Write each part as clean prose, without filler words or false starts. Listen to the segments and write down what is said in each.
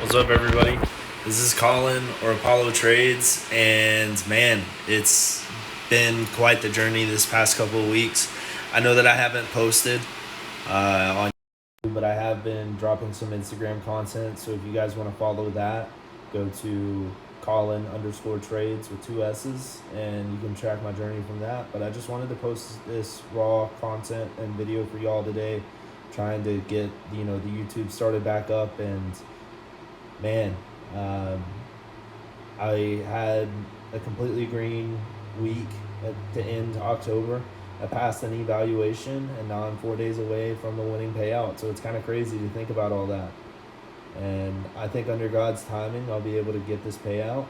What's up, everybody? This is Colin or Apollo Trades, and man, it's been quite the journey this past couple of weeks. I know that I haven't posted on YouTube, but I have been dropping some Instagram content. So if you guys want to follow that, go to Colin underscore trades with two S's, and you can track my journey from that. But I just wanted to post this raw content and video for y'all today, trying to get the YouTube started back up. And man, um, I had a completely green week to end October. I passed an evaluation, and now I'm 4 days away from the winning payout. So it's kind of crazy to think about all that. And I think under God's timing, I'll be able to get this payout.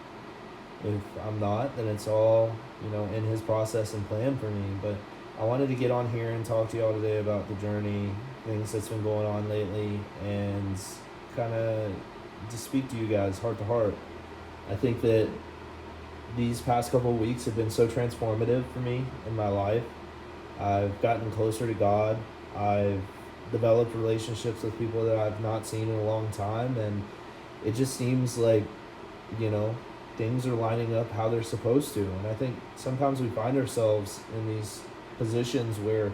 If I'm not, then it's all in His process and plan for me. But I wanted to get on here and talk to y'all today about the journey, things that's been going on lately, and kind of just speak to you guys heart to heart. I think that these past couple of weeks have been so transformative for me in my life. I've gotten closer to God. I've developed relationships with people that I've not seen in a long time, and it just seems like, you know, things are lining up how they're supposed to. And I think sometimes we find ourselves in these positions where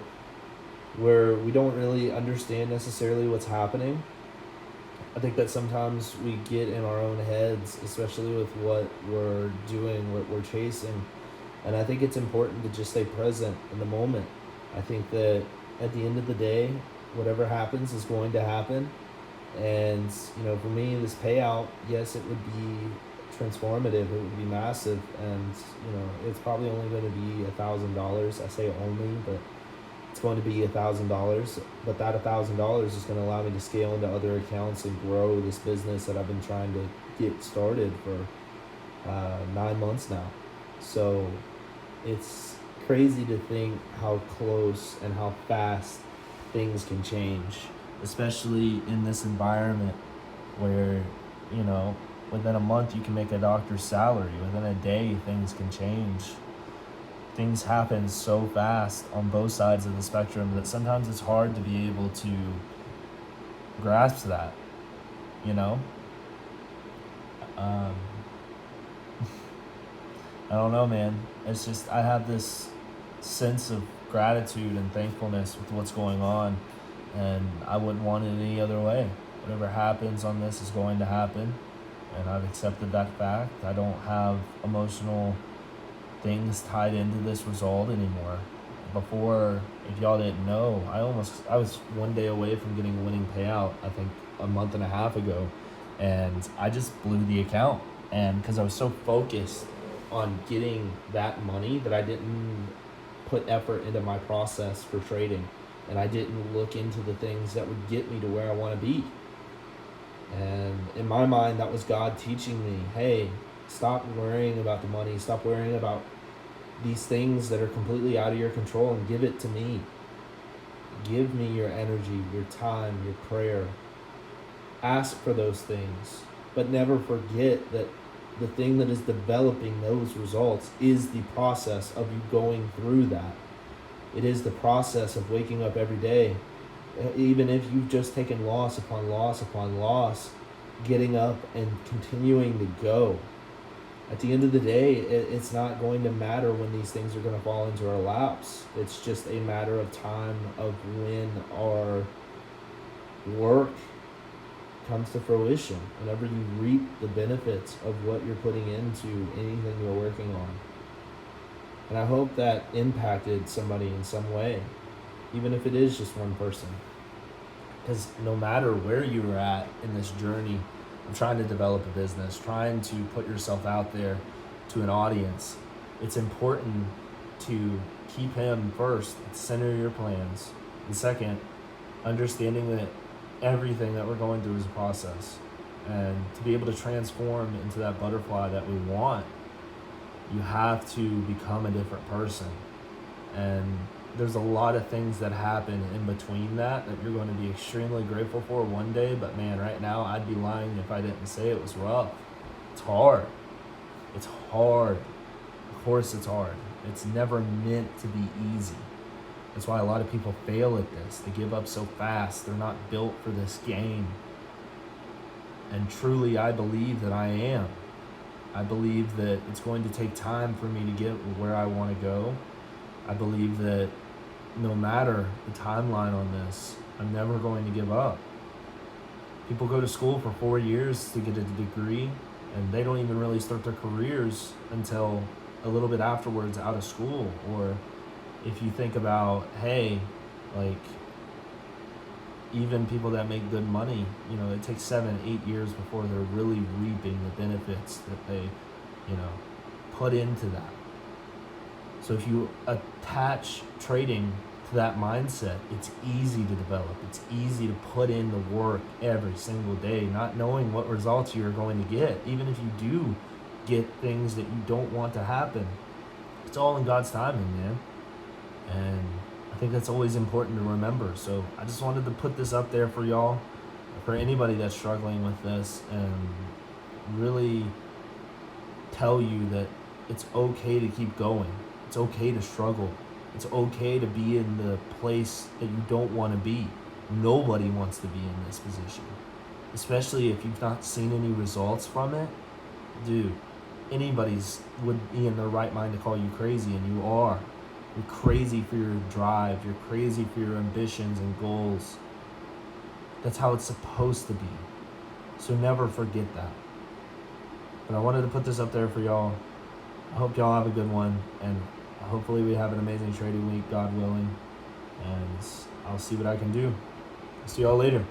we don't really understand necessarily what's happening. I think that sometimes we get in our own heads, especially with what we're doing, what we're chasing. And I think it's important to just stay present in the moment. I think that at the end of the day, whatever happens is going to happen. And, for me, this payout, yes, it would be transformative. It would be massive. And, it's probably only going to be $1,000. I say only, but it's going to be $1,000, but that $1,000 is going to allow me to scale into other accounts and grow this business that I've been trying to get started for 9 months now. So it's crazy to think how close and how fast things can change, especially in this environment where, within a month you can make a doctor's salary. Within a day, things can change. Things happen so fast on both sides of the spectrum that sometimes it's hard to be able to grasp that, you know? Um, I don't know, man. It's just, I have this sense of gratitude and thankfulness with what's going on, and I wouldn't want it any other way. Whatever happens on this is going to happen, and I've accepted that fact. I don't have emotional things tied into this result anymore. Before, if y'all didn't know, I was 1 day away from getting a winning payout, I think a month and a half ago, and I just blew the account. And because I was so focused on getting that money that I didn't put effort into my process for trading, and I didn't look into the things that would get me to where I want to be. And in my mind, that was God teaching me, hey, stop worrying about the money. Stop worrying about these things that are completely out of your control, and give it to me. Give me your energy, your time, your prayer. Ask for those things, but never forget that the thing that is developing those results is the process of you going through that. It is the process of waking up every day. Even if you've just taken loss upon loss upon loss, getting up and continuing to go. At the end of the day, it's not going to matter when these things are going to fall into our laps. It's just a matter of time of when our work comes to fruition, whenever you reap the benefits of what you're putting into anything you're working on. And I hope that impacted somebody in some way, even if it is just one person. Because no matter where you're at in this journey of trying to develop a business, trying to put yourself out there to an audience, it's important to keep Him first at the center of your plans. And second, understanding that everything that we're going through is a process. And to be able to transform into that butterfly that we want, you have to become a different person. And there's a lot of things that happen in between that you're going to be extremely grateful for one day, but man, right now I'd be lying if I didn't say it was rough. It's hard. It's hard. Of course it's hard. It's never meant to be easy. That's why a lot of people fail at this. They give up so fast. They're not built for this game. And truly, I believe that I am. I believe that it's going to take time for me to get where I want to go. I believe that no matter the timeline on this, I'm never going to give up. People go to school for 4 years to get a degree, and they don't even really start their careers until a little bit afterwards out of school. Or if you think about, hey, like, even people that make good money, it takes 7, 8 years before they're really reaping the benefits that they, put into that. So if you attach trading to that mindset, it's easy to develop. It's easy to put in the work every single day, not knowing what results you're going to get. Even if you do get things that you don't want to happen, it's all in God's timing, man. And I think that's always important to remember. So I just wanted to put this up there for y'all, for anybody that's struggling with this, and really tell you that it's okay to keep going. It's okay to struggle. It's okay to be in the place that you don't want to be. Nobody wants to be in this position, especially if you've not seen any results from it. Dude, anybody's would be in their right mind to call you crazy, and you are. You're crazy for your drive. You're crazy for your ambitions and goals. That's how it's supposed to be. So never forget that. But I wanted to put this up there for y'all. I hope y'all have a good one, and hopefully we have an amazing trading week, God willing. And I'll see what I can do. See y'all later.